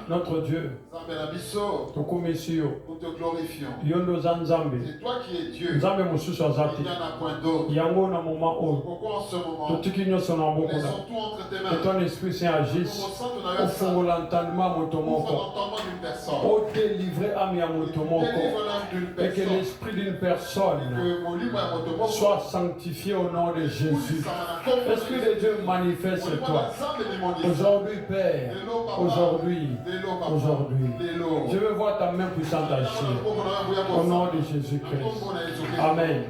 notre Dieu, nous te glorifions. c'est toi qui es Dieu. Il n'y en a point d'autre. Pourquoi en ce moment, nous laissons tout entre tes mains. Que ton Esprit Saint agisse au fond de l'entendement d'une personne. Au délivrer et que l'esprit d'une personne soit sanctifié au nom de Jésus. L'Esprit de Dieu manifeste-toi. Aujourd'hui, Père, aujourd'hui, je veux voir ta main puissante agir. Au nom de Jésus-Christ. Amen.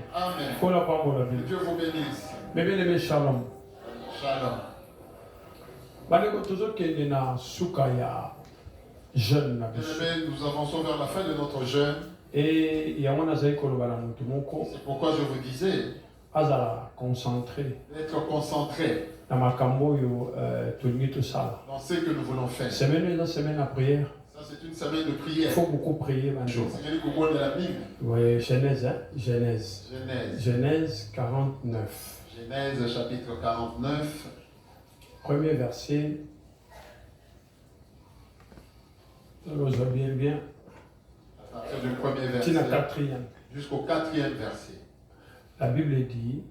Que Dieu vous bénisse. Mes bien-aimés, shalom. Shalom. Jeune. Nous avançons vers la fin de notre jeûne. Et c'est pourquoi je vous disais d'être concentré dans ce que nous voulons faire. Semaine à prière. Ça, c'est une semaine de prière. Il faut beaucoup prier maintenant. C'est de la Bible. Oui, Genèse, hein? Genèse. Genèse 49. Genèse chapitre 49. Premier verset. Bien. À partir du premier verset jusqu'au 4e verset. La Bible dit,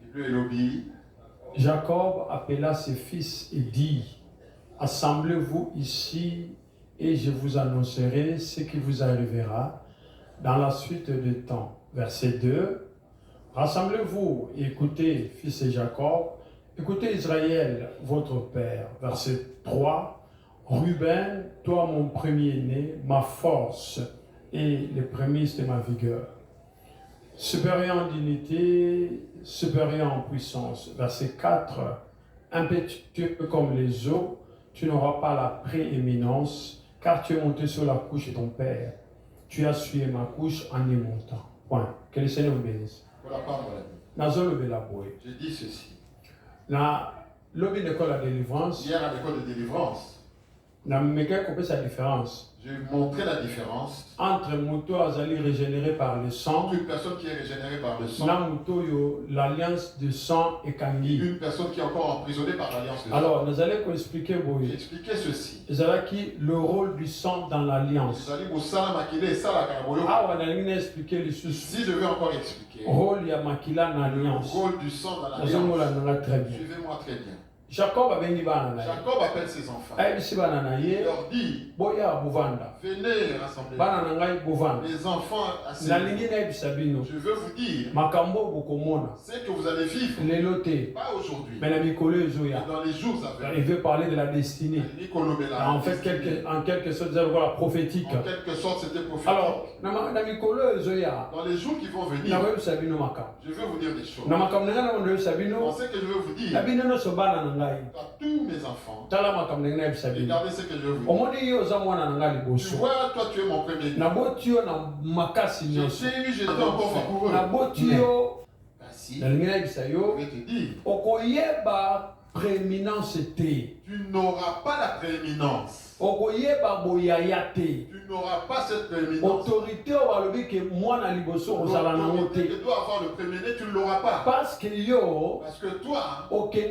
Jacob appela ses fils et dit, assemblez-vous ici et je vous annoncerai ce qui vous arrivera dans la suite des temps. Verset 2, rassemblez-vous et écoutez, fils de Jacob, écoutez Israël, votre père. Verset 3, Ruben, toi mon premier-né, ma force et les prémices de ma vigueur. Supérieur en dignité, supérieur en puissance. Verset 4, impétueux comme les eaux, tu n'auras pas la prééminence, car tu es monté sur la couche de ton père. Tu as suivi ma couche en y montant. Point. Que le Seigneur vous bénisse. Je dis ceci. L'école de délivrance. Hier à l'école de délivrance. Sa différence. Je montrais la différence entre Mouto Azali régénéré par le sang, une personne qui est régénérée par le sang, l'alliance de sang et Kangi, une personne qui est encore emprisonnée par l'alliance de sang. Alors, nous allons expliquer ceci. Le rôle du sang dans l'alliance. Si je vais encore expliquer, rôle dans l'alliance. Rôle du sang dans l'alliance. Suivez-moi très bien. Jacob appelle ses enfants. Il leur dit, venez rassembler les enfants assis. Je veux vous dire ce que vous allez vivre, pas aujourd'hui, mais dans les jours à venir. Il veut parler de la destinée. En fait, en quelque sorte, prophétique. En quelque sorte, c'était prophétique. Alors, dans les jours qui vont venir, je veux vous dire des choses. Ce que je veux vous dire à tous mes enfants, regardez ce que je veux vous dire. Tu vois, toi tu es mon premier-né. Je t'ai eu, je t'ai encore vapoureux. Ainsi, je vais te dire, prééminence. Tu n'auras pas la prééminence. Tu n'auras pas cette prééminence. Autorité que moi na liboso ozala na tu dois avoir le préméné, tu ne l'auras pas. Parce que toi, tu es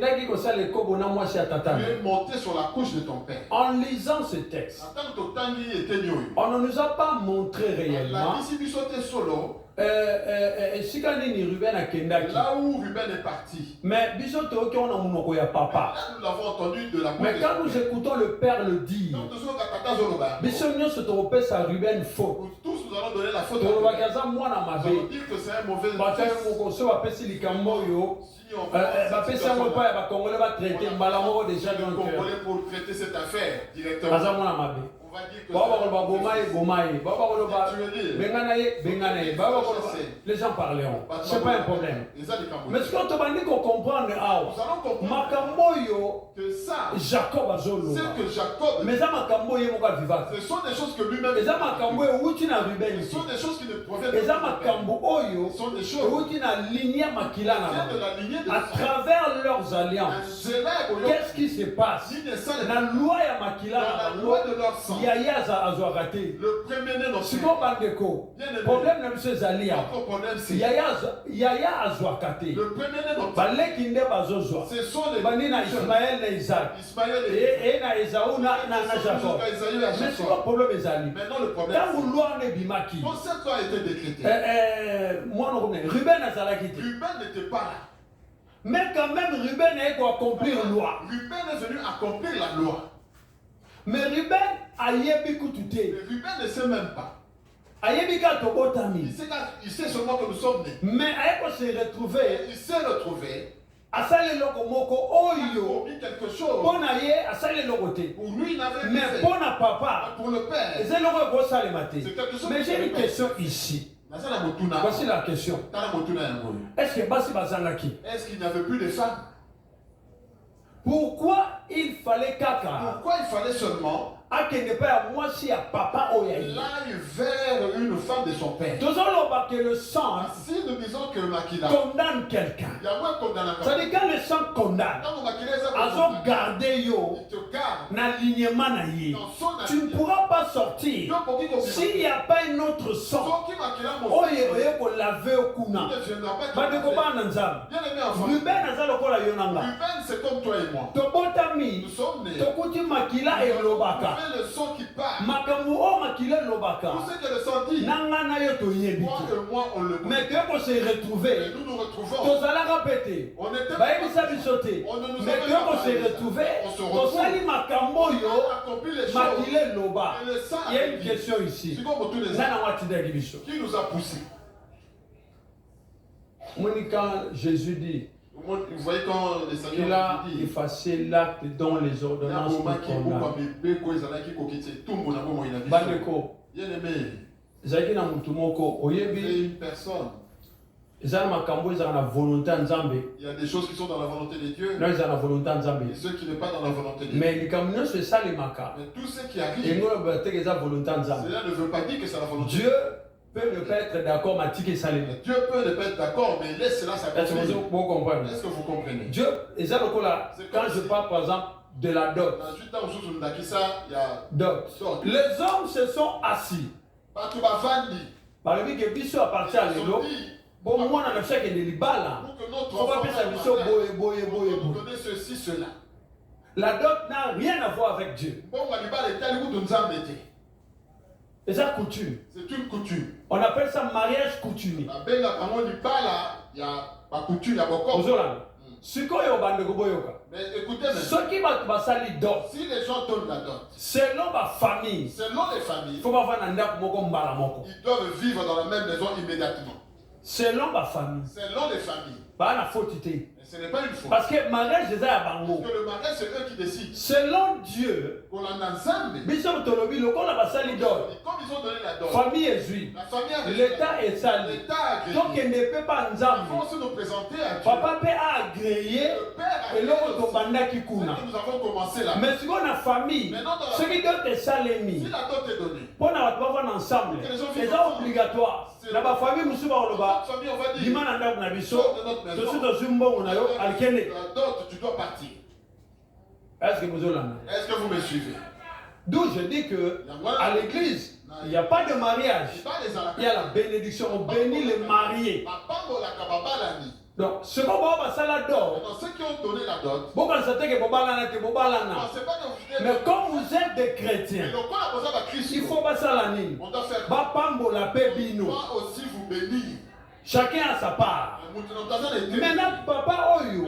monté sur la couche de ton père. En lisant ce texte, on ne nous a pas montré réellement là où Ruben est parti. Mais nous l'avons entendu de la bouche. Mais quand nous écoutons le Père le dire, tous nous allons donner la faute. Nous allons dire que c'est un mauvais pour traiter cette affaire directement. On va dire que les gens parleront. C'est pas un problème. Mais ce qu'on te dit qu'on comprend, que ça, Jacob a zolo. C'est que Jacob. Mais ça ce sont des choses que lui-même. Ce sont des choses qui ne proviennent pas. Ce sont des choses qui à travers leurs alliances. Qu'est-ce qui se passe? Dans la loi de leur sang. Yaya azwakate. Le premier-né dans ce problème ne se zalia. Yaya azwakate. Le premier-né dans baleki nde bazozwa. Ce sont les banina Ismaël na Isaac. Et na Esaü na Jacob. Mais c'est quoi le problème ezali? Maintenant le problème. Quand vous loi ne bimaki. Quand cette loi a été décrétée. Moi non comprends. Ruben azalaki te. Ruben n'était pas là. Mais quand même Ruben a accomplir la loi. Ruben est venu accomplir la loi. Mais Ruben a yebi kutute. Mais Ruben ne sait même pas. Il sait seulement que nous sommes nés. Mais il s'est retrouvé. Il a commis quelque chose. Pour lui, il n'avait rien mais fait. Pour papa, pour le père, c'est quelque chose. Mais j'ai une question ici. Voici la question. Est-ce que Basi Bazangaki? Est-ce qu'il n'y avait plus de femmes? Pourquoi il fallait Kaka? Pourquoi il fallait seulement l'aille vers une femme de son père? Que le sang si nous disons que Makila condamne quelqu'un, ça dit quand le sang condamne, il te garde l'alignement. Tu ne pourras pas sortir s'il n'y a pas un autre sang. Laver au kuna. Ruben c'est comme toi et moi. Nous sommes nés. le sang qui part. Tout ce que le sang dit. Toi et moi on le connaît. Mais que pour se retrouver, nous nous retrouvons. On était on ne nous mais a que pour se retrouver, on se retrouve. il y a une question ici. Qui nous a poussés? Quand Jésus dit, vous voyez quand le Seigneur il a effacé l'acte dont les ordonnances nous condamnent. Bandeko, Zaki na mutu moko oyebi une personne. Il y a des choses qui sont dans la volonté de Dieu. Et ceux qui ne sont pas dans la volonté de Dieu. Mais tout ce qui arrive, cela ne veut pas dire que c'est la volonté de Dieu. Peut ne pas être d'accord, mais Dieu peut ne pas être d'accord, mais laisse cela s'accomplir. Est-ce que vous comprenez? Dieu, et ça, quand je parle par exemple de la dot, les hommes se sont assis. Par le biais que Bissot appartient à l'élo, bon, moi, on a fait que les balles, on va faire Bissot, ceci, cela. La dot n'a rien à voir avec Dieu. Et ça coutume. C'est une coutume. On appelle ça mariage coutumier. Mais écoutez, si les gens donnent la dot, selon ma famille, ils doivent vivre dans la même maison immédiatement. Selon ma famille, pas la faute. Mais ce n'est pas une faute. Parce que mariage est à Bango. Parce que le mariage c'est eux qui décident. Selon Dieu, comme ils ont donné la dot, famille est juive, l'État est sali. Donc il ne peut pas nous présenter à Dieu. Papa peut agréer et l'autre banda qui kuna. Nous avons commencé là. Mais si on a famille, ce qui doit être salemi. Si la dot est donnée, pour nous avoir ensemble, c'est obligatoire. La famille nous suba oloba. Dimana nda kuna biso. Tosuto zumbo na yo alkene. La dot tu dois partir. Est-ce que vous me suivez? D'où je dis que à l'église, il n'y a pas de mariage. Il y a la bénédiction. On bénit les mariés. Donc, ce qu'on va passer la dot, ceux qui ont donné la dot, mais comme vous êtes des chrétiens, il faut passer la ligne. On doit faire moi aussi vous bénir. Chacun a sa part. Maintenant, papa Oyo,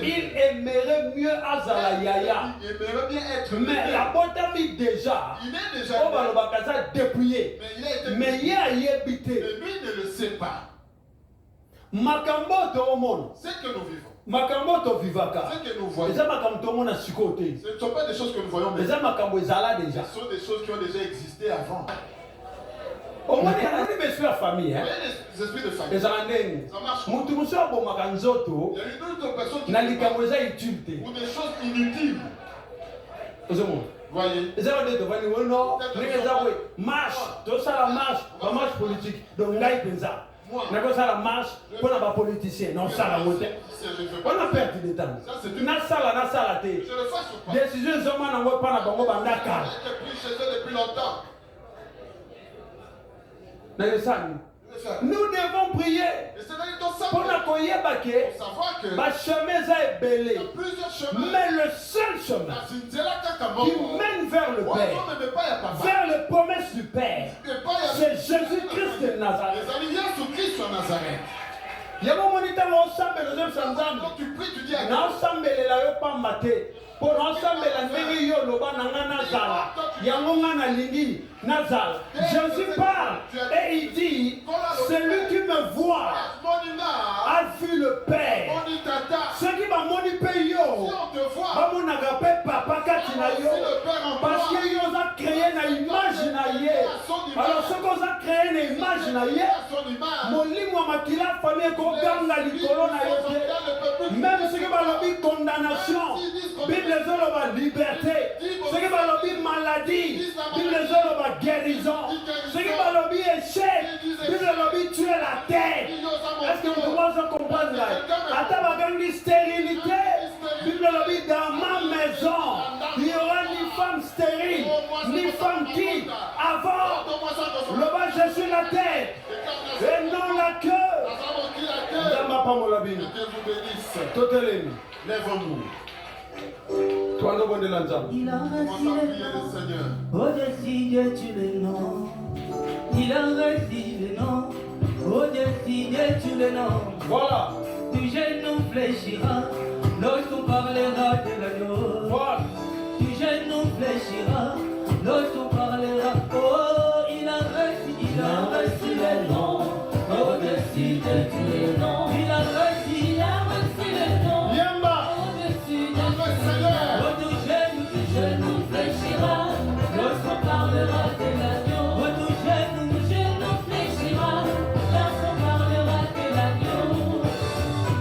il aimerait mieux Azala Yaya. Il aimerait bien être. Mais la botami déjà. Il est déjà. On va le bakaza dépouillé. Mais il a habité. Mais lui ne le sait pas. Makambo to monde. C'est que nous vivons. Makambo to vivaka. C'est que nous voyons. Ce ne sont pas des choses que nous voyons. Mais ce sont des choses qui ont déjà existé avant. Au moins, il y a des famille. Les esprits de famille. Ça marche. Il y a une autre personne qui ou des choses inutiles. Voyez. Marche, tout ça la marche politique. Donc là, il N'est-ce pas la marche pour les politiciens? Non, ça la route. On a perdu du temps. Na sala, décision de Zoma n'a pas na bango bandaka. Nous devons prier pour accueillir Baké. Ma chemin est belé. Mais le seul chemin qui mène vers le Père, vers les promesses du Père, c'est Jésus-Christ de Nazareth. Il y a un moment où tu dis ensemble, pour ensemble, Jésus parle et il dit, celui qui me voit a vu le Père. Ce qui m'a moni payo, parce qu'il a créé une image. Alors ce qu'on a créé une image, même ce qui va le condamnation, Bible les la liberté, ce qui va le maladie, Bible les la guérison, ce qui va le échec, Bible le tuer la terre. Est-ce que vous commencez à comprendre là? Attends, une stérilité, Bible le dans ma maison, il n'y aura ni femme stérile, ni femme qui, avant, le bas je suis la tête, et non la queue. Que Dieu vous bénisse. Lève-nous. Il a Seigneur. Au-dessus de tous les noms, il a reçu le nom. Au-dessus de tous les noms, voilà. Tout genou fléchira lorsqu'on parlera de l'agneau. Voilà. Tout genou fléchira lorsqu'on parlera. Oh, il a reçu le nom. Au-dessus de tous les noms, il a reçu le nom. Yamba. Au-dessus de tous les noms, tout genou fléchira lorsqu'on parlera de l'agneau. Tout genou fléchira lorsqu'on parlera de l'agneau.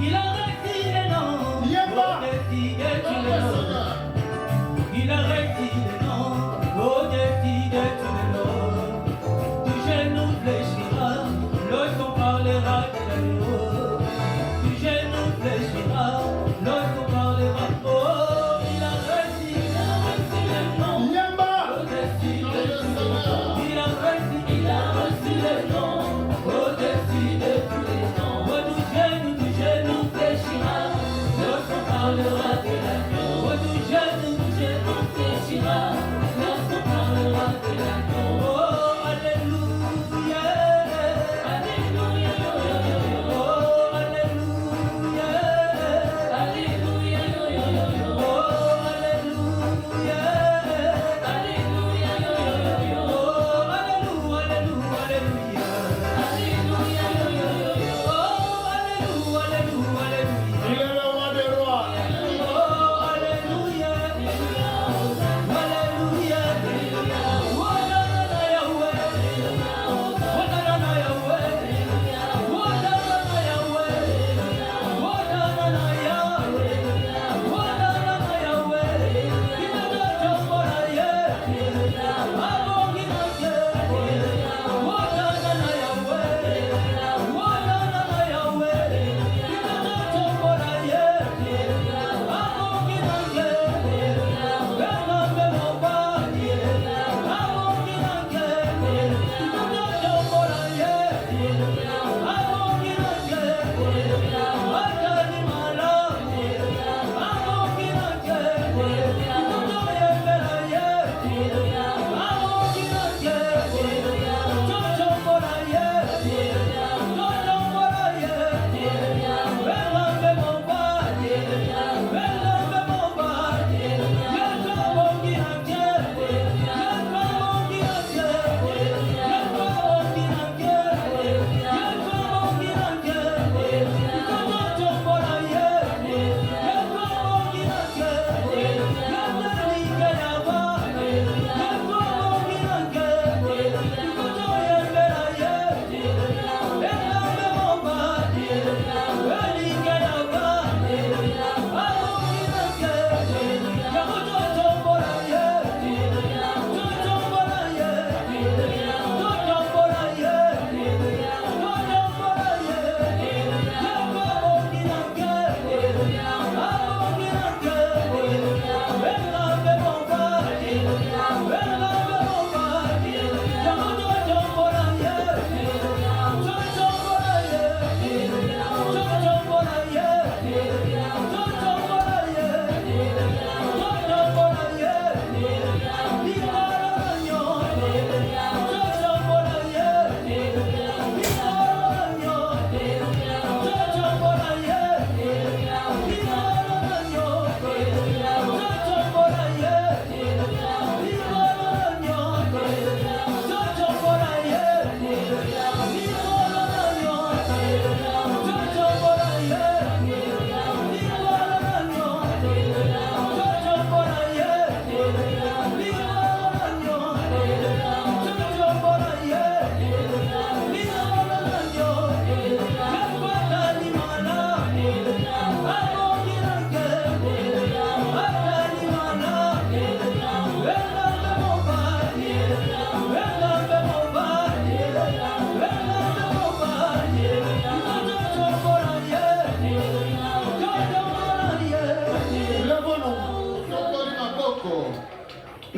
Il a reçu le nom. Yamba. Au-dessus de tous les noms, il a reçu le nom. Au-dessus de tous les noms, tout genou fléchira lorsqu'on parlera de l'agneau.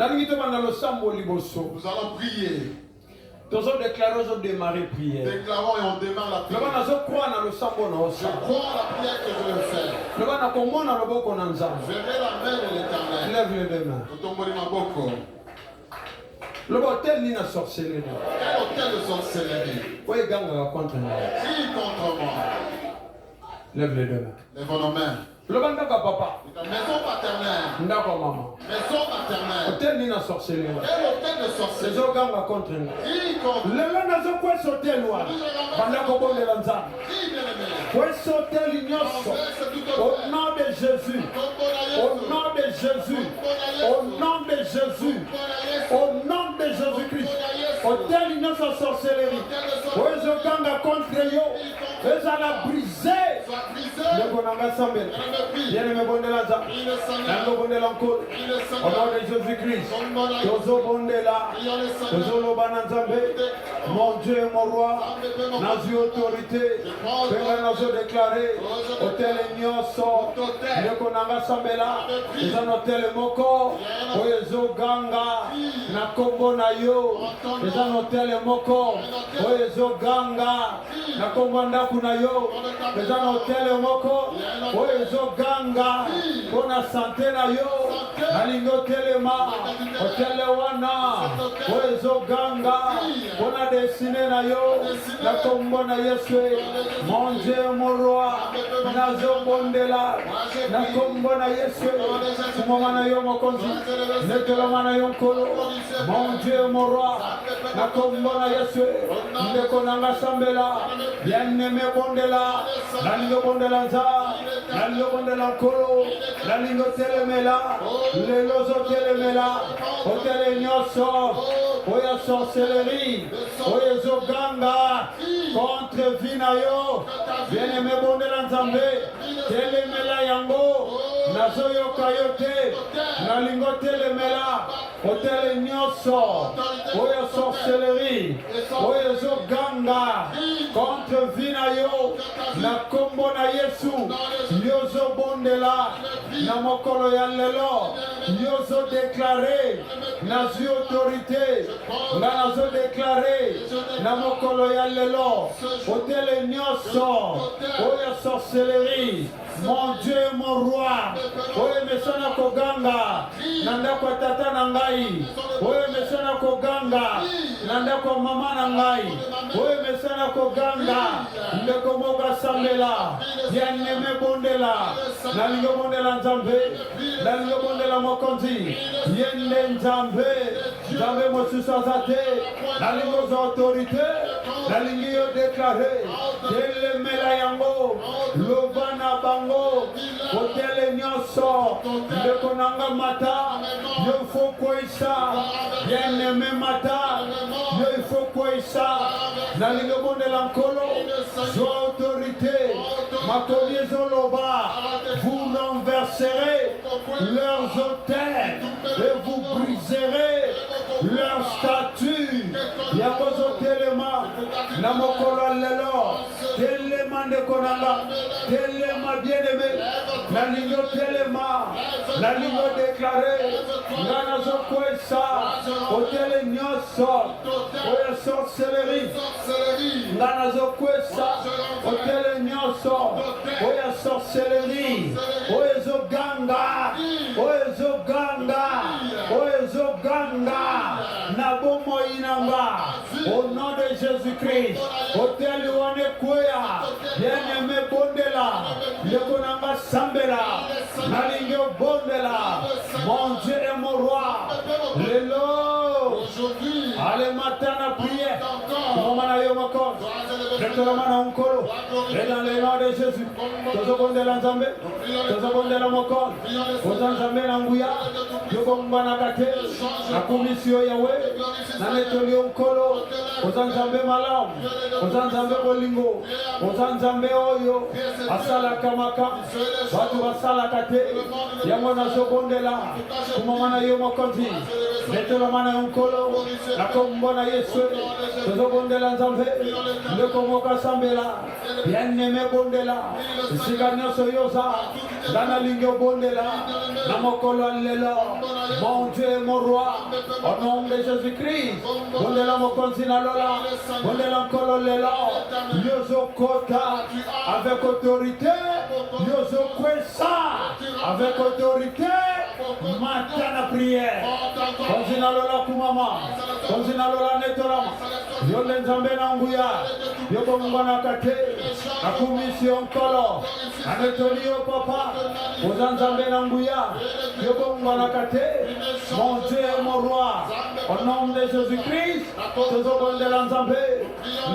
Nous allons prier. Déclarons prière. Déclarons et on démarre la prière. Je crois à la prière que je vais faire. Je verrai la main de l'Éternel. Lève les deux mains. Le hôtel ni la sorcellerie. Quel hôtel de sorcellerie? Oui, gang contre moi. Qui contre moi? Lève les deux mains. Lève nos mains. Le bandaka papa. Maison paternelle. Ndako maman. Maison paternelle. Hôtel ni la sorcellerie. Quel hôtel de sorcellerie? Les organes contre moi. Qui contre moi? Le lana zo quoi sauter loin. Bandako bon de l'anza. Qui bien-aimé? Quoi sauter l'ignoce. Au nom de Jésus. Au nom de Jésus. Au nom de Jésus. Au nom de Jésus-Christ. Hôtel l'ignoce sorcellerie. Les organes contre yo. Les a brisé. Le bonanga sambel. Bien aimé Bondelazza, Nando Bondelancourt, au nom de Jésus-Christ, Tozo Bondela, Tozo Lobananzambe, mon Dieu et mon roi, Nazi autorité, Benga Nazo déclaré, Hôtel Nyoso, Nekonanga Sambela, ils ont Hôtel Moko, Oyezo Ganga, Nakombo Nayo, ils ont Hôtel Moko, Oyezo Ganga, Nakombo Ndakunayo, ils ont Hôtel Moko, Oyezo Ganga, Bona santé na yo, Nalingo Telema, Hotel Wana, Oyezo Ganga, Bona destiné na yo, Nakombo na Yeswe, mon Dieu mon roi, Nazo Bondela, Nakombo na Yeswe, Sumoma na yo mokonzi, Neteloma na yo nkolo, mon Dieu mon roi, Nakombo na Yeswe, Ndeko nanga sambela, bien-aimé Bondela, Nalingo Bondela nza, Nalingo Bondela nkolo, Nalingo telemela, Lelozo telemela, Hôtel Nyoso, Oya sorcellerie, Oya zoganga, contre Vinayo, bien-aimé Bondela Nzambe, telemela yango, Nazoyo Kayote, Nalingo telemela, Hôtel Nyoso, Oya sorcellerie, Oya zoganga, contre Vinayo, Nakombo na Yesu, Yozo Bondela, Namokolo ya lelo, Yozo déclaré, Nazi autorité, Nazo déclaré, Namokolo ya lelo, Hôtel Nyoso, Oya sorcellerie, mon Dieu mon roi, Oya mesana koganga, Nanda kwa tata nangai, Oya mesana koganga, Nanda kwa mama nangai, Oya mesana koganga, Ndeko moga sambela, bien-aimé Bondela, Nalingo Bondela Nzambe, Nalingo Bondela Mokonzi, Yende Nzambe, Nzambe Mosusazate, Nalingo autorité, Nalingo déclaré, Telemela Yango, Lobana Bango, Hôtel Nyoso, Ndeko nanga mata, Yofo Koisa, bien-aimé mata, Yofo Koisa, Nalingo Bondela Nkolo, autorité, Makoye Zoloba, vous renverserez leurs hôtels et vous briserez leurs statues. Yakozo Telema, Namokolo Lelo, Telema de Konanga, Telema bien-aimé, Nalingo Telema, Nalingo déclaré, Nanazo Kwesa, Hôtel Nyoso, Oya sorcellerie, Nanazo Kwesa, Hôtel Nyoso, Oya sorcellerie, Oya Zoganga, Oya Zoganga, Oya Zoganga, Nabomo Inanga, au nom de Jésus-Christ, Hôtel Wane Kwea, bien-aimé Bondela, Lekonanga Sambela, Nalingo Bondela, mon Dieu et mon roi, Lelo, allez matin à prier, Momana Yomakon, Retomana Unkolo, et dans le nom de Jésus, Tozo Bondela Nzambe, Tozo Bondela Mokon, Ozan Nzambe Nanguya, Yokombana Kate, la commission Yahweh, Nanetoli Unkolo, Ozan Nzambe Malam, Ozan Nzambe Bolingo, Ozan Nzambe Oyo, Asala Kamaka, Watu Basala Kate, Yamona Zobondela, Kumamana Yomokonzi, Netolomana Unkolo, Nakombona Yesu, Tozo Bondela Nzambe, Ndekomoka Sambela, bien-aimé Bondela, Siganyo Soyosa, Nana lingo bondela. Namokolo lelo. Mon Dieu, mon roi. Au nom de Jésus-Christ. Bondela mokonzina lola. Bondela nkolo lelo. Yozo kota. Avec autorité. Yozo kwesa. Avec autorité. Matana prière. Konzina lola kumama. Konzina lola netorama. Yole nzambe na nguya. Yoko mungana kate. Akumission kolo. Anetolio papa. Ozanzambe na nguya. Yoko mungana kate. Mon Dieu, mon roi. Au nom de Jésus-Christ. Tozo bondela nzambe.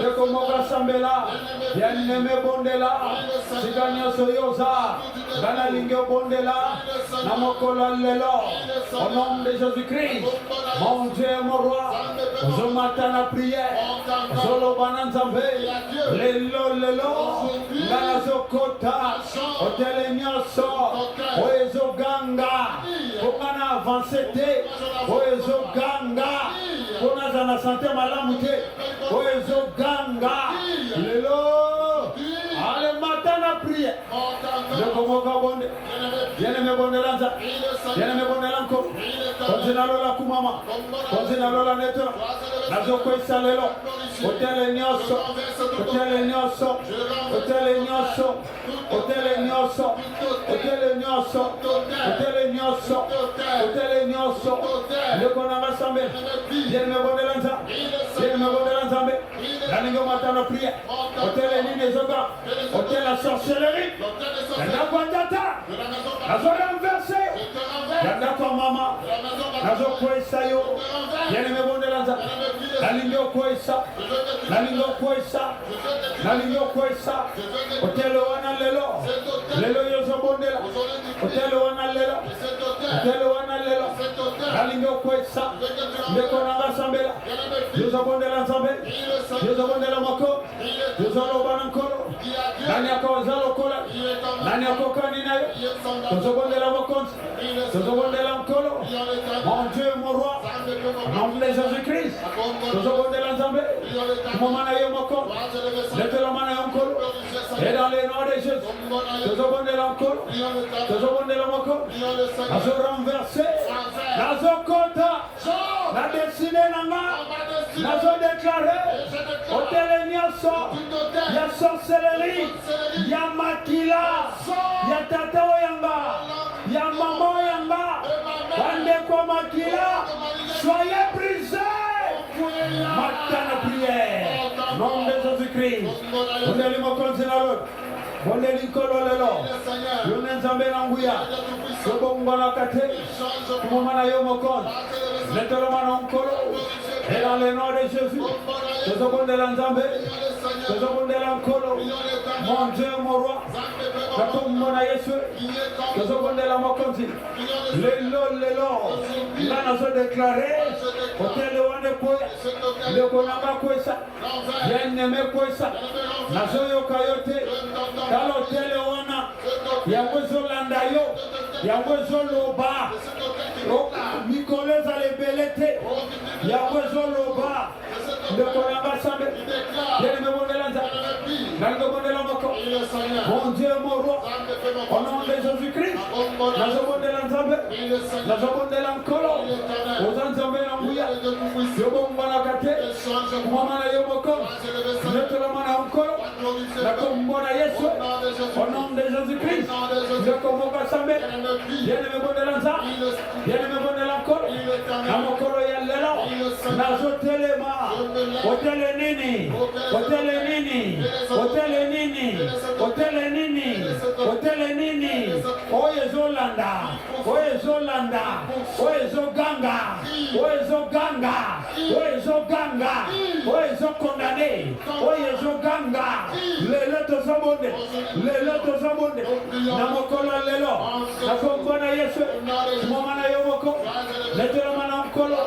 Leko moga sambela. Yaneme bondela. Siganyo soyoza. Gana lingyo bondela. Namokola lelo. Au nom de Jésus-Christ. Mon Dieu, mon roi. Ozo matana prière. Zolo bananzambe. Lelo lelo. Gana zokota. Otele nyoso. Oezo ganga. Okana avancete. Oezo ganga. Kona zana sante malamute. Oezo ganga. Lelo. Ale matana prière. Leko moga bonde. Yene me bonde lanza. Yene me bonde lanko. Konzina lola kumama. Konzina lola neto. Nazo kwesa lelo. Otele nyoso. Otele nyoso. Otele nyoso. Otele nyoso. Otele nyoso. Otele nyoso. Otele nyoso. Leko nanga sambe. Yene me bonde lanza. Yene me bonde lanza mbe. Naningo matana prière. Otele nini zoga. Otele la sorcellerie. Yanda kwa data. Nazo renversé. Yanda kwa mama. Nazo kwesa yo. Yene me bonde lanza. Nalingo kwesa. Nalingo kwesa. Nalingo kwesa. Otele wana lelo. Lelo yozo bondela. Otele wana lelo. Otele wana lelo. Nalingo kwesa. Ndeko nanga sambela. Yozo bondela nzambe. Yozo bondela mako. Yozo lobana nkolo. Nani yako zalo kola. Nani yako kanina yo. Yozo bondela makonzi. Yozo bondela nkolo. Mon Dieu, mon roi. Au nom de Jésus-Christ. Yozo bondela nzambe. Momana yo mako. Leto la mana yo nkolo. Et dans les noms de Jésus. Yozo bondela nkolo. Yozo bondela mako. Nazo renversé. Nazo kota. La destinée nanga. Nazo déclaré. Hôtel nyoso. Ya sorcellerie. Ya makila. Ya tata oyanga. Ya maman oyanga. Bande kwa makila. Soyez brisés. Matana prière. Nom de Jésus-Christ. Bondeli mokonzina lolo. Bondeli kolo lelo. Yone nzambe na nguya. Yobongo na kate. Kumomana yo mokonzi. Netolo mana nkolo. Et dans le nom de Jésus. Tozo bondela nzambe. Tozo bondela nkolo. Mon Dieu, mon roi. Kakumona Yesu. Tozo bondela mokonzi. Lelo lelo. Nana se déclarer. Hôtel wane poe. Leko nanga kwesa. Yeneme kwesa. Nazo yo kayote. Kalo tele wana. Yangwezo landa yo. Yangwezo loba. Mikoleza lebelete. Yangwezo loba. Leko nanga sambe. Yeneme bondela nza. Nanga bondela moko. Mon Dieu, mon roi. Au nom de Jésus-Christ. Nazo bondela nzambe. Nazo bondela nkolo. Ozanzambe na nguya. Yobongo na kate. Kumama na yomoko. Netolo mana nkolo. Nakombona Yesu. Au nom de Jésus-Christ. Nakomoka sambe. Yeneme bondela nza. Yeneme bondela nkolo. Namokolo ya lelo. Nazo telema. Hotele nini. Hotele nini. Hotele nini. Hotele nini. Hotele nini. Oye Zolanda. Oye Zolanda. Oye Zoganga. Oye Zoganga. Oye Zoganga. Oye Zokondane. Oye Zoganga. Lelo to sabonde. Lelo to sabonde. Namokola lelo. Nakombona Yesu. Momana yomoko. Letelo mana mkolo.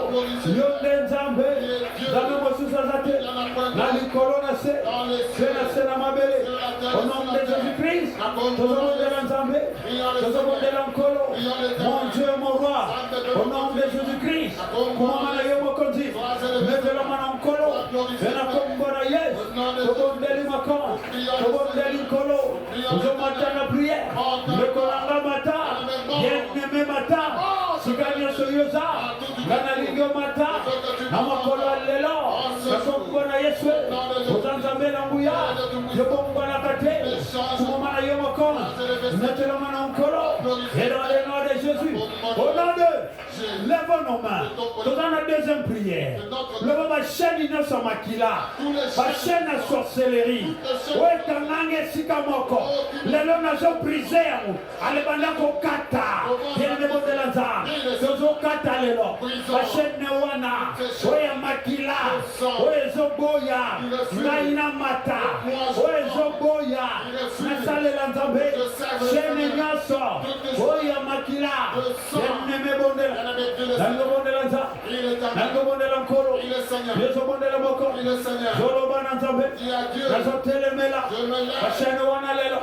Yonde nzambe. Zambe mosusa zate. Nali kolona se. Sena sena mabele. Au nom de Jésus-Christ. Tozobondela nzambe. Tozobondela mkolo. Mon Dieu, mon roi. Au nom de Jésus-Christ. Kumamana yomokonzi. Letelo mana mkolo. Ena kombona yes. Tobondeli makon. Tobondeli mkolo. Tozomata na prière. Lekolanga Sikanya soyoza. Gana ligyo mata. Namakolo lelo. Nasongona Yesu. Uzanzambe na nguya. Yobongo na kate. Kumomana yomoko. Naturellement encore. Et dans le nom de Jésus. Au nom de. Lève nos mains. Dans la deuxième prière. Lève ma chaîne innocent makila. Ma chaîne à sorcellerie. Ouais, kanange sikamoko. Lelo nazo brisé. Alebanda ko kata. Yene mo de lanza. Zozo kata lelo. Ma chaîne wana. Ouais, makila. Ouais, zoboya. Naina mata. Ouais, zoboya. Nasale lanzambe. Chaîne nyoso. Ouais, makila. Yene me bondela. Nango bondela lanza. Nango bondela nkolo. Yeso bondela moko. Zolo bana nzambe. Nazo telemela. Ashene wana lelo.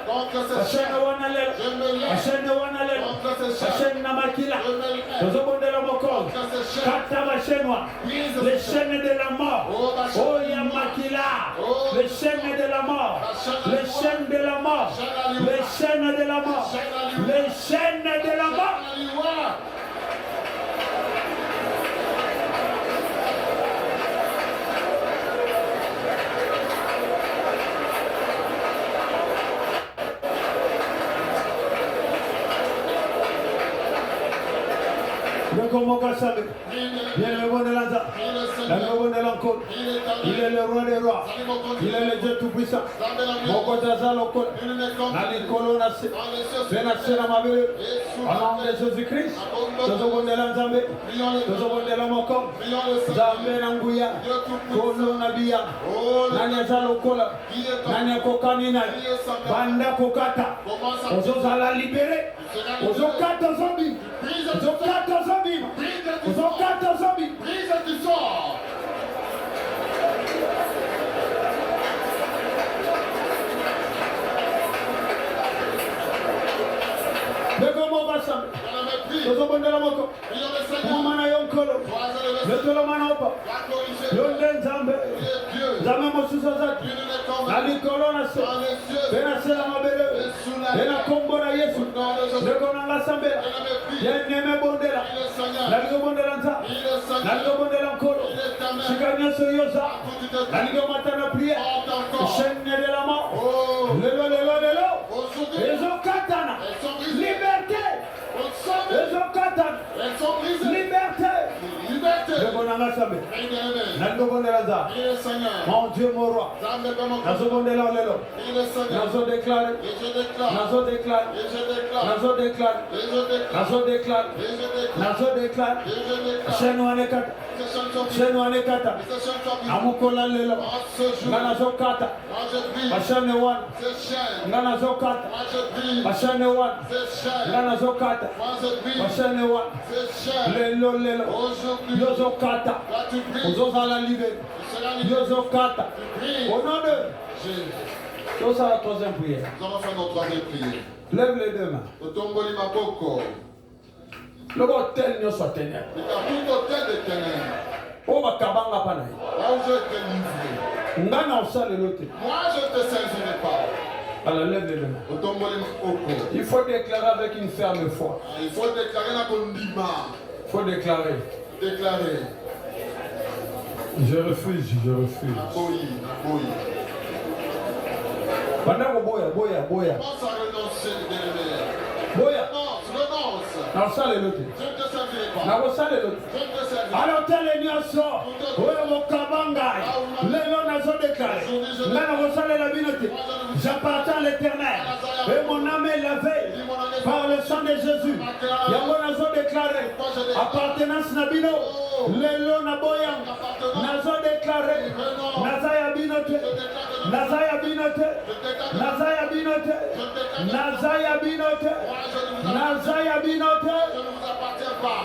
Ashene wana lelo. Ashene wana lelo. Ashene na makila. Zozo bondela moko. Kata bashenwa. Les chaînes de la mort. Oh ya makila. Les chaînes de la mort. Les chaînes de la mort. Les chaînes de la mort. Les chaînes de la mort. Il est le roi des rois. Il est le Dieu tout-puissant. Au nom de Jésus-Christ, mon Dieu, mon roi, au nom de Jésus. C'est la troisième prière. Nous allons faire notre troisième prière. Lève les deux mains. Le hôtel ne soit ténèbres. Oh, ma kabanga panay. Là où je te livre. Moi, je te servirai pas. Alors, lève les deux mains. Il faut déclarer avec une ferme foi. Il faut déclarer la condima. Il faut déclarer. Déclarer. Je refuse, je refuse. Pendant boya. Pense à renoncer de boya. Renonce. Non, ça les lotis. Je ne te servirai pas. Non, ça les lotis. Je ne te servirai pas. Alors, tel est nyoso. Oye mo kabanga. Lelo nazo déclaré. Nana rosale la binote. J'appartiens à l'Éternel. Et mon âme est lavée par le sang de Jésus. Yango nazo déclaré. Appartenance na bino. Lelo na boya. Nazo déclaré. Nazaya binote. Nazaya binote. Nazaya binote. Nazaya binote. Nazaya binote. Je ne vous appartiens pas.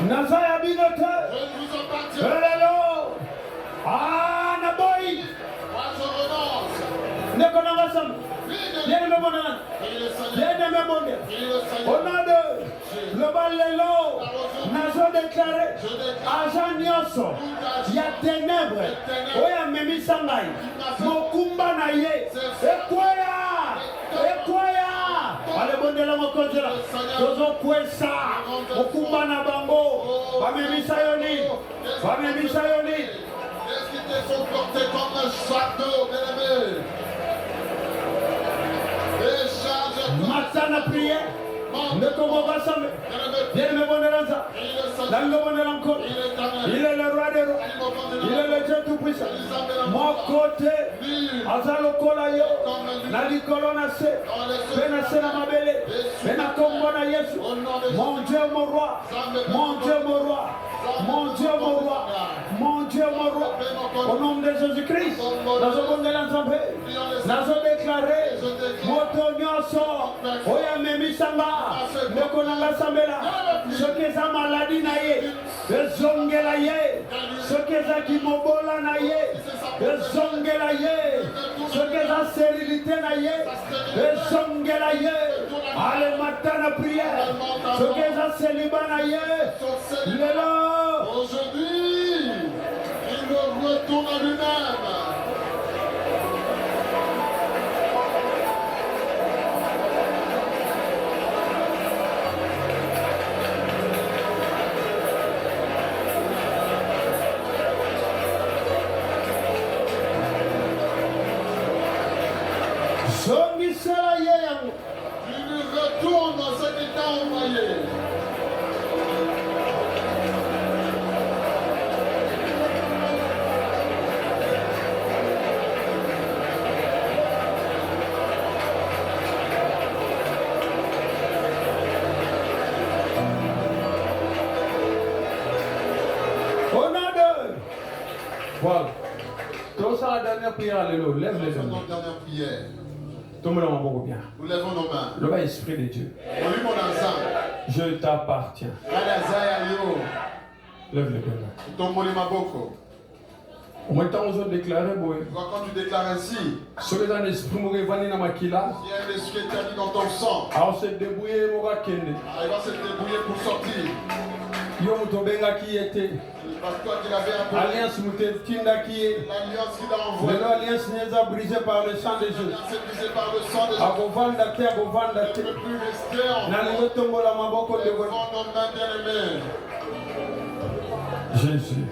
Nazaya binote. Je ne vous appartiens. Hello. Ah, Naboy. Moi je renonce. Nekonangasam. Bien me bonne. Prie le Seigneur. Bien me bonne. Prie le Seigneur. Au nom de le balelo. Nazo déclaré. Agent Nyoso. Ya ténèbres. Oya memi sangai. Mokumba na ye. Ekoya. Ekoya. Ale bonde la mokonjela. Tozo kwesa. Mokumba na bango. Bamemi sayoni. Bamemi sayoni. Qu'est-ce qui te sont portés comme un château, bien-aimé? Matana prière. Ne commence pas. Bien me bonneranza. Dango bonneranko. Il est le roi des rois. Il est le Dieu tout-puissant. Mon côté. Azalo kolayo. Nali kolona se. Bena se na mabele. Bena kombona Yesu. Mon Dieu mon roi. Mon Dieu mon roi. Mon Dieu mon roi. Mon Dieu mon roi. Au nom de Jésus-Christ. Dans le monde de l'ensemble. Dans le déclaré. Moto nyonso. Oya memi samba. Nekonanga sambela. Soki eza maladie na ye. Ezongela ye. Soki eza kimobola na ye. Ezongela ye. Soki eza stérilité na ye. Ezongela ye. Ale matana prière. Soki eza célibat na ye. Lelo. Aujourd'hui, il retourne à lui-même. Tu lui retournes dans ce qui t'a envoyé. Voilà. Tout ça, la dernière prière, alléluia. Lève les mains. Notre dernière prière. Nous lèvons nos mains. Le Esprit de Dieu. Je t'appartiens. Lève les mains. Au moins, quand on déclare, quand tu déclares ainsi, il y a un esprit qui est établi dans ton sang. Il va se débrouiller pour sortir. Parce que toi qui l'avais appelé. L'alliance qui l'a envoyé. L'alliance n'est pas brisée par le sang de Jésus. C'est brisé par le sang de Jésus. Tu ne peux plus rester en devant nos mains bien-aimées. Jésus.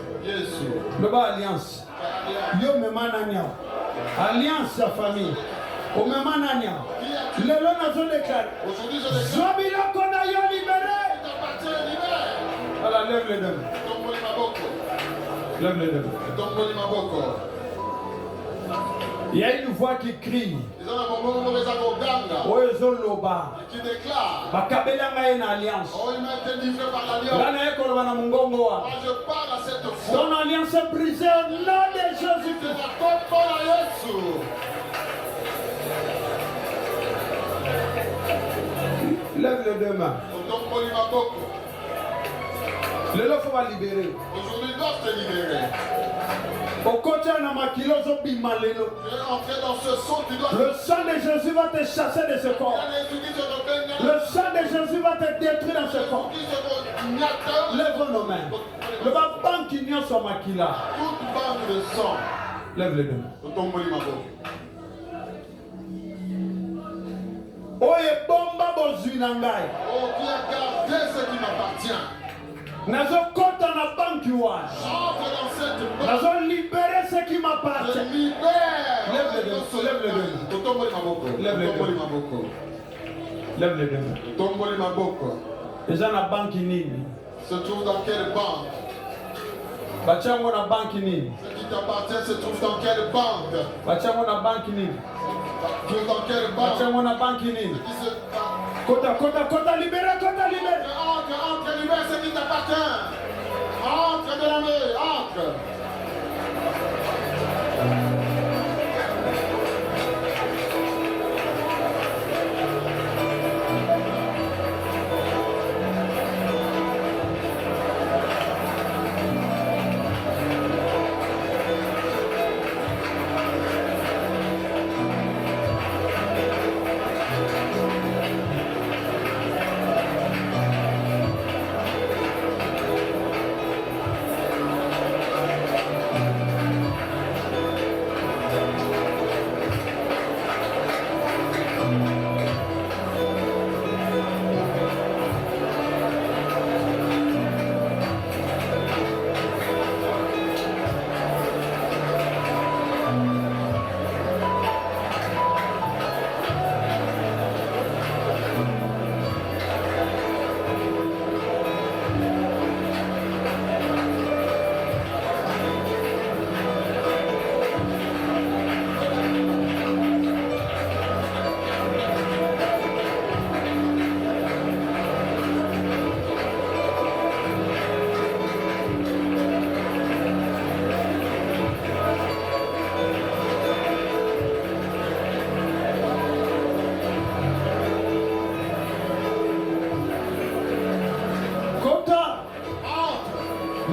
Le bas alliance. Yo me manania. Alliance sa famille. O me manania. Le long na zone déclaré. Aujourd'hui je déclare. Zobila kona yo libéré. Alors lève les deux. Lève les deux. Il y a une voix qui crie. Qui déclare. Une alliance. Oh, il m'a été livré par l'alliance. Moi, je parle à cette foi. Ton alliance est brisée au nom de Jésus-Christ. Lève les deux mains. Le lot va libérer. Aujourd'hui, il doit te libérer. Au côté de ma kilo, je vais entrer dans ce sang, tu dois. Le sang de Jésus va te chasser de ce corps. Le sang de Jésus va te détruire dans ce corps. Lève nos mains. Le banque qui n'y a sur ma kila. Toute banque de sang. Lève les deux mains. Oh, et bomba bozuinangai. Oh, qui a gardé ce qui m'appartient. Nazo compte dans la banque. J'entre dans cette banque. Nazo libérer ce qui m'appartient. Je libère. Lève les deux. Lève les deux. Lève les deux. Lève les deux. Les gens la banque nini. Se trouve dans quelle banque? Bachango na banque nini. Ce qui t'appartient se trouve dans quelle banque? Bachango na banque nini. Trouve dans quelle banque? Bachango na banque nini. Kota libéré, kota libéré. Entre, libère ce qui t'appartient. Entre de la main, entre.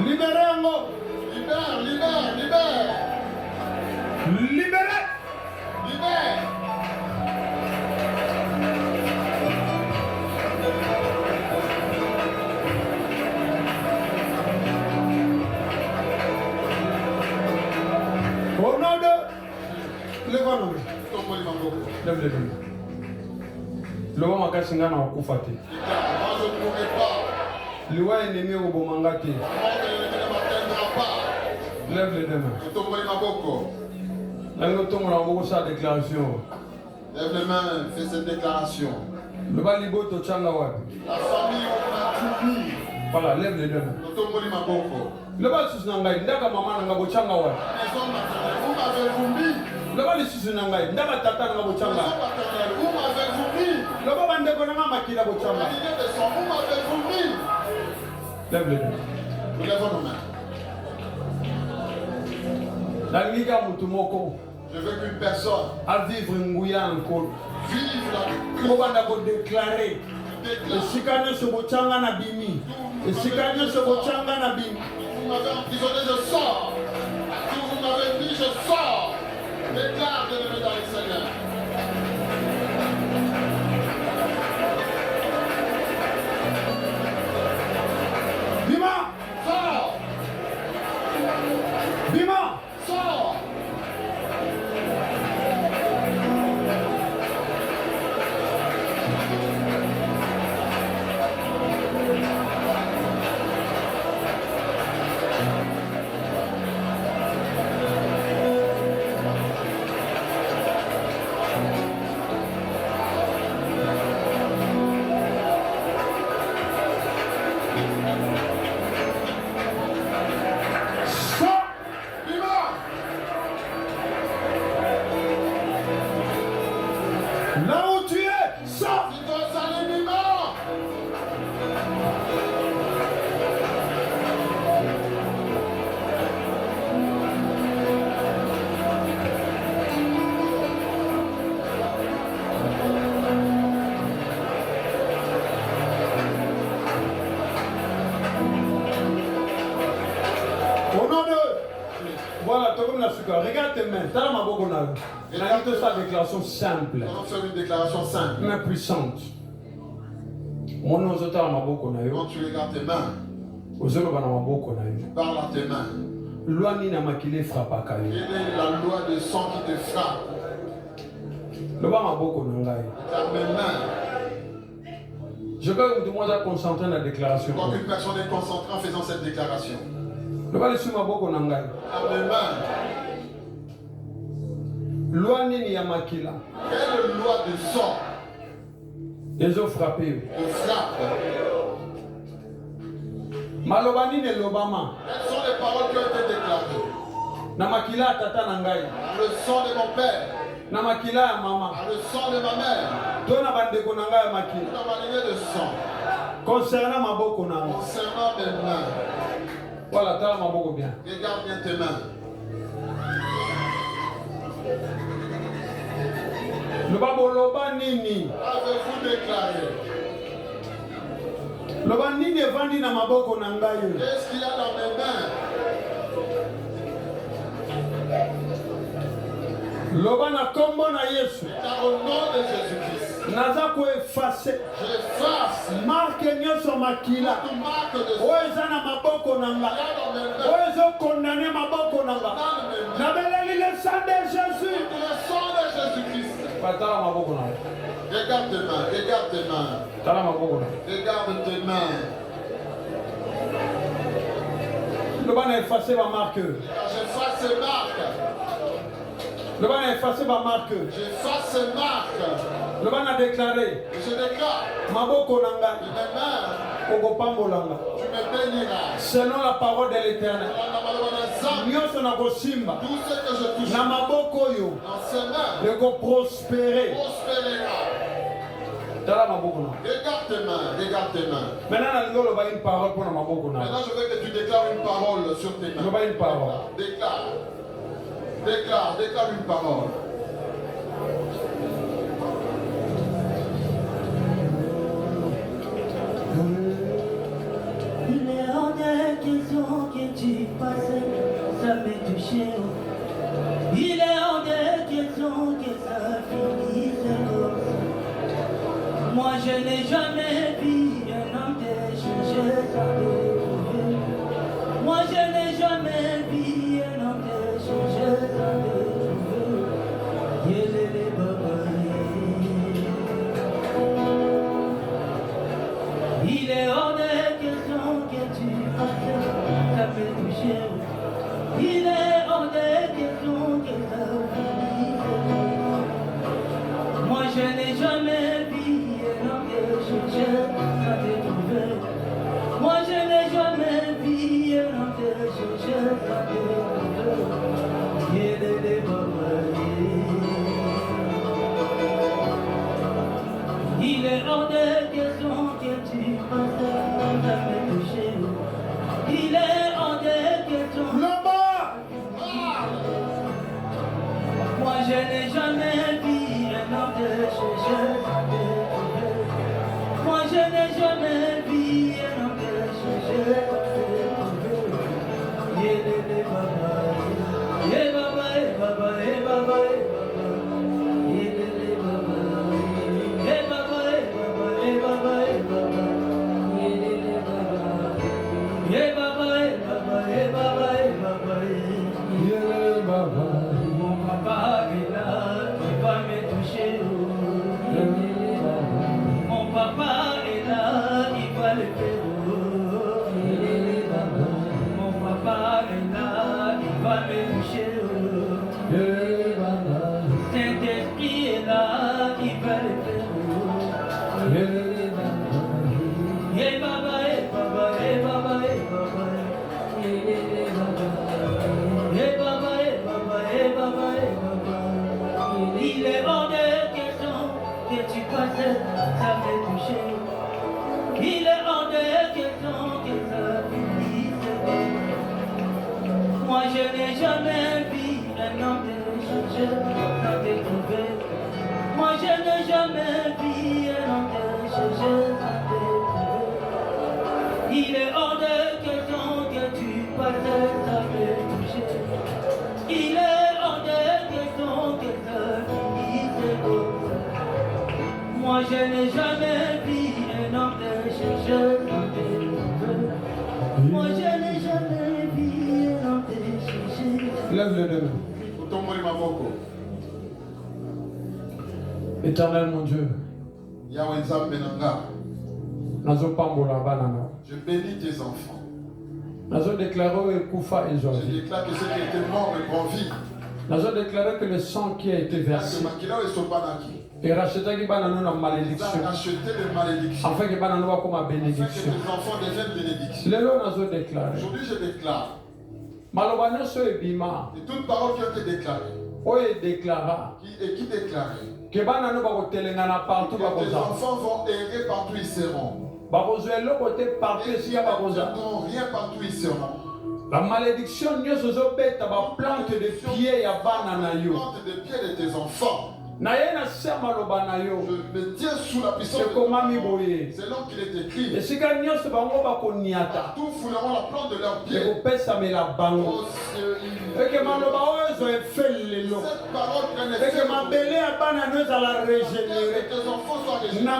Libérez-moi. Libère, libère, libère. Libérez. Libère. Au nom de... Lève-nous. Lève les deux. Lève ma kasinga na okufate. Moi je ne pourrai pas. Liwa ennemi obomangate. Moi je ne m'atteindra pas. Lève les deux mains. Lève les mains, fais cette déclaration. La famille on a tout mis. Voilà, lève les deux mains. Le bal sous nangai, ndaka mama nanga bochanga wa. Vous m'avez vomi. Le bal sous nangai, ndaka tata nanga bochanga. Vous m'avez vomi. Le bal ndeko nanga makila bochanga. Vous m'avez vomi. Lève les deux. Nous lèvons nos mains. Je veux qu'une personne à vivre encore. Vive la déclarer. Le sikanya se bochanga na bimi. Le sikanya se bochanga na bimi. Vous m'avez emprisonné, je sors. Vous m'avez dit, je sors. Déclare de lever dans le Seigneur. Bima, sors. Bima, sors. Regarde tes mains. Regarde sa déclaration simple. On va faire une déclaration simple. Mais puissante. Quand tu regardes tes mains, parle à tes mains. Quelle est la loi de sang qui te frappe? Car mes mains. Je veux que tout le monde soit concentré dans la déclaration. Quand une personne est concentrée en faisant cette déclaration. Car mes mains. Loi nini ya makila. Quelle loi de sang? Ils ont frappé. De frappe. Malobani ne lobama. Quelles sont les paroles qui ont été déclarées? Namakila tata nangai. Le sang de mon père. Namakila ya mama. Le sang de ma mère. Dona bandeko nangai ya makila. Dans ma lignée de sang. Concernant maboko nanga. Concernant mes mains. Voilà, tala maboko bien. Regarde bien tes mains. Loba nini. Avez-vous déclaré? Loba nini evandi na maboko na ngai. Qu'est-ce qu'il y a dans mes mains? Loba na kombo na Yesu. Car au nom de Jésus-Christ. Naza ko effacer. J'efface. Marque nyoso makila. Oeza na maboko na nga. Oeza condamner maboko na nga. Nabeleli le sang de Jésus. Le sang de Jésus-Christ. Patala maboko na. Regarde tes mains, regarde tes mains. Tala maboko na. Regarde tes mains. Loba na effacer ma marque. J'efface ces marques. Le ban a effacé ma marque. J'efface ces marques. Le ban a déclaré. Je déclare. Maboko nanga. Mes mains. Ogopambolanga. Tu me béniras. Selon la parole de l'Éternel. Nyonso na kosimba. Tout ce que je touche. Na maboko yo. Dans ces mains. De ko prospérer. Prospérera. Regarde tes mains, regarde tes mains. Maintenant, je vais une parole pour maboko na. Maintenant, je veux que tu déclares une parole sur tes mains. Je vais une parole. Déclare. Déclare une parole. Il est hors de question questions que tu passais, ça m'est touché. Il est hors de question que ça finisse comme ça. Moi je n'ai jamais vu un homme déchanger sans détrouver. Moi je n'ai jamais vu un homme déchanger sans détrouver. Yélélé baba. Il est hors de question que tu fasses, ça peut toucher. Il est hors de question que ça finisse. Moi je n'ai jamais vu un homme déchanger sans détrouver. Moi je n'ai jamais vu un homme déchanger sans détrouver. Yélélé baba. Il est hors de question que tu passes, ça me toucher. Il est hors de question. Là-bas! Moi je n'ai jamais vu un homme de chercher sans détrouver. Moi je n'ai jamais vu un homme de chercher sans détrouver. Yélélé baba, yé baba, yé baba, yé baba, yé baba. Yélélé baba, yé baba, yé baba, yé baba, yélélé baba. Yé baba, yé baba, yé baba, yé baba, Yélélé baba. mon papa est là, il va me toucher. Mon papa est là, il va le faire. Mon papa est là, il va me toucher. Saint-Esprit est là, il va le faire. Hey baba, hey baba, hey baba, hey baba. Hey baba, hey baba, hey baba, hey baba. Il est hors de question que tu passes, ça me toucher. Il est hors de question que ça finisse. Moi je n'ai jamais vu un homme déchanger sans détrouver. Moi je n'ai jamais vu un homme déchanger sans détrouver. Il est hors de question que tu passes, ça peut toucher. Il est hors de question que ça finisse comme ça. Moi je n'ai jamais vu un homme déchanger sans détrouver. Moi je n'ai jamais vu un homme déchanger. Lève les deux mains. Éternel mon Dieu, je bénis tes enfants. je déclare que ceux qui étaient morts reprennent vie. je déclare que le sang qui a été versé et racheté la malédiction, acheté les malédictions, afin que les enfants comme bénédiction. tes enfants deviennent bénédictions. Aujourd'hui je déclare, et toutes paroles qui ont été déclarées, qui déclarent que tes enfants vont errer partout ils seront. Ils n'ont rien partout ils seront. La malédiction plante de pieds de tes enfants. Je me tiens sous la puissance de ton nom. C'est l'homme qui est écrit. Partout fouleront la plante de leurs pieds. Cette parole que tes enfants soient régénérés.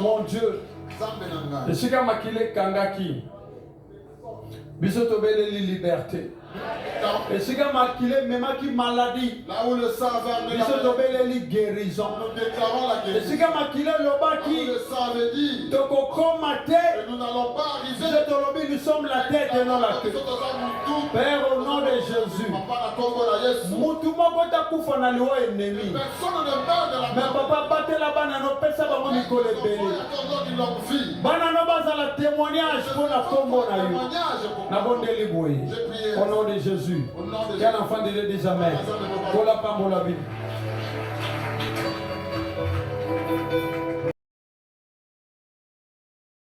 Mon Dieu, liberté. Et si maladie, là où le sang va amener guérison, nous déclarons la guérison. Là où le sang veut dire que nous n'allons pas arriver. Nous sommes la tête et non la queue. Père, au nom de Jésus, Personne ne meurt de la mais papa, battez la banane, pesa ba moni kole belé. Banane baza la témoignage pour la combo na yo. Na bondeli boy. Au nom de Jésus. Quel enfant de Dieu dit amen. Pour la pambola Bible.